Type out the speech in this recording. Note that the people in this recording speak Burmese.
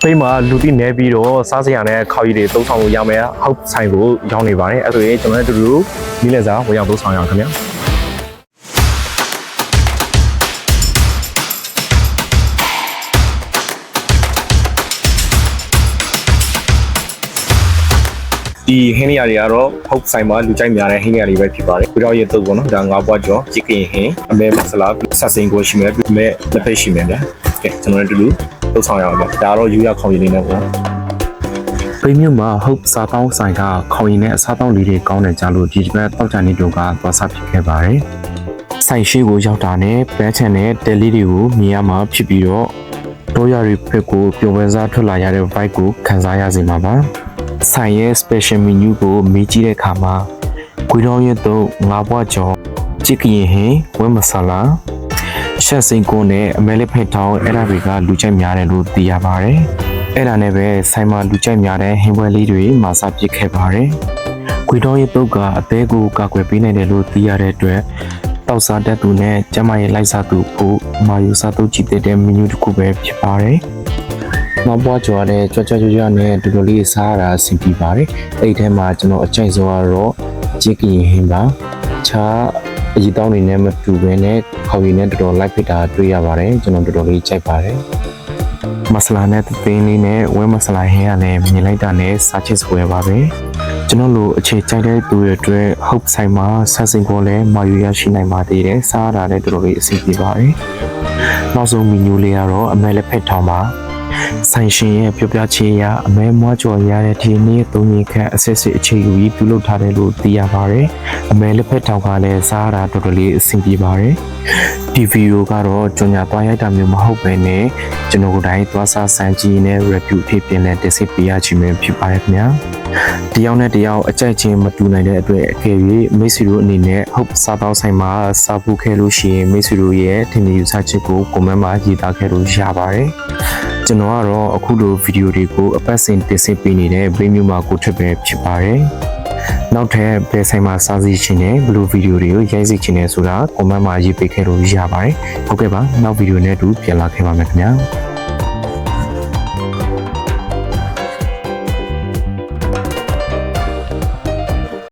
ဖိမှာလူတိနေပြီးတော့စားစရာနဲ့ခေါက်ရည်တွေသုံးဆောင်လို့ရမယ်ဟုတ်ဆိုင်ကိုရောင်းနေပါတယ်အဲ့ဆိုရင်ကျွန်တော်တို့တို့ဒီလက်စားဝယ်ရောက်သုံးဆောင်ရအောင်ခင်ဗျာဒီဟင်းနေရာတွေကတော့ဟုတ်ဆိုင်မှာလူကြိုက်များတဲ့ဟင်းနေရာတွေပဲဖြစ်ပါတယ်။ကြောက်ရတုပ်ပေါ့နော်။ဒါငါးပွားကျော်ချစ်ကင်ဟင်းအမဲမဆလာဆက်စင်ကိုရှိမယ်ပြီးမဲ့လက်ဖက်ရှိမယ်ဗျာ။ကဲကျွန်တော်တို့လှုပ်ဆောင်ရအောင်ဗျာ။ဒါတော့ယူရခေါင်းရည်လေးနဲ့ပေါ့။ပိမြို့မှာဟုတ်စားတောင်းဆိုင်ကခေါင်းရည်နဲ့အစားတောင်းလေးတွေကောင်းတယ်ကြလို့ဒီဘက်တောက်ချန်နေတို့ကသွားစားဖြစ်ခဲ့ပါတယ်။ဆိုင်ရှိကိုရောက်တာနဲ့ဘဲချန်နဲ့တယ်လီတွေကိုမြင်ရမှာဖြစ်ပြီးတော့တို့ရရီဖက်ကိုပြုံးပန်းစားထွက်လာရတဲ့ vibe ကိုခံစားရစေမှာပါ။ဆိုင်ရဲ့ special menu ကိုမေးကြည့်တဲ့အခါမှာကွေးတော်ရဲ့တော့ငါးပွားကျော်ချစ်ကရင်ဟင်းဝဲမဆလာရှက်စိန်ကိုနဲ့အမဲလေးဖိတ်ထောင်းအဲ့ဒါတွေကလူကြိုက်များတယ်လို့သိရပါတယ်။အဲ့ဒါနဲ့ပဲဆိုင်မှာလူကြိုက်များတဲ့ဟင်းပွဲလေးတွေမှာစပစ်ခဲ့ပါတယ်။ကွေးတော်ရဲ့တော့ကအသေးကိုကာကွယ်ပေးနိုင်တယ်လို့သိရတဲ့အတွက်တောက်စားတတ်သူနဲ့ကျမရဲ့လိုက်စားသူဖို့မာယူစားသူကြည့်တဲ့ menu တစ်ခုပဲဖြစ်ပါတယ်။မပွားကျော်တဲ့ကြွကြွနဲ့တူတူလေးစားရတာအဆင်ပြေပါတယ်။အဲ့ဒီထဲမှာကျွန်တော်အကြိုက်ဆုံးကတော့ချစ်ကင်ဟင်းပါ။ခြားအကြီးတောင်းနေနဲ့မတူဘဲနဲ့ခေါင်းရည်နဲ့တော်တော်လိုက်ဖြစ်တာတွေ့ရပါတယ်။ကျွန်တော်တော်တော်လေးကြိုက်ပါတယ်။မဆလာနဲ့သင်းလေးနဲ့ဝဲမဆလာဟင်းကလည်းမြင်လိုက်တာနဲ့စားချစ်စွဲပါပဲ။ကျွန်တော်တို့အခြေကြိုက်တဲ့သူတွေအတွက်ဟုတ်ဆိုင်မှာဆက်စင်ကိုလည်းမာယူရရှိနိုင်ပါသေးတယ်။စားရတာလည်းတော်တော်လေးအဆင်ပြေပါတယ်။နောက်ဆုံးမီနူးလေးကတော့အမဲလက်ဖက်ထောင်ပါဆိုင်ရှင်ရဲ့ပြောပြချေရအမဲမွားကြော်ရတဲ့ဒီနေ့သုံးရင်ခန့်အစစ်စစ်အခြေယူပြီးပြုလုပ်ထားတယ်လို့သိရပါတယ်။အမဲလက်ဖက်ထောင်ကလည်းစားရတာတော်တော်လေးအဆင်ပြေပါတယ်။ဒီဗီဒီယိုကတော့ကျွန်တော်သွားရိုက်တာမျိုးမဟုတ်ပဲနဲ့ကျွန်တော်တို့တိုင်းသွားစားစမ်းကြည့်နဲ့ review အဖြစ်ပြင်လဲတင်ဆက်ပေးရခြင်းပဲဖြစ်ပါတယ်ခင်ဗျာ။တယောက်နဲ့တယောက်အကြိုက်ချင်းမတူနိုင်တဲ့အတွက်အကယ်၍မိတ်ဆွေတို့အနေနဲ့ဟုတ်စားတော့ဆိုင်မှာစားဖို့ခဲ့လို့ရှိရင်မိတ်ဆွေတို့ရဲ့ထင်မြင်ယူဆချက်ကို comment မှာရေးသားခဲ့လို့ရပါတယ်။ကျွန်တော်ကတော့အခုလိုဗီဒီယိုတွေကိုအပတ်စဉ်တင်ဆက်ပေးနေတဲ့ဗီဒီယိုမှာကိုထပ်ပဲဖြစ်ပါတယ်။နောက်ထပ်ဘယ်ဆိုင်မှာစားစီခြင်းနဲ့ဘယ်လိုဗီဒီယိုတွေကိုရိုက်စီခြင်းနဲ့ဆိုတာ comment မှာရေးပေးခဲ့လို့ရပါတယ်။ဟုတ်ကဲ့ပါနောက်ဗီဒီယိုနဲ့အတူပြန်လာခဲ့ပါမယ်ခင်ဗျာ။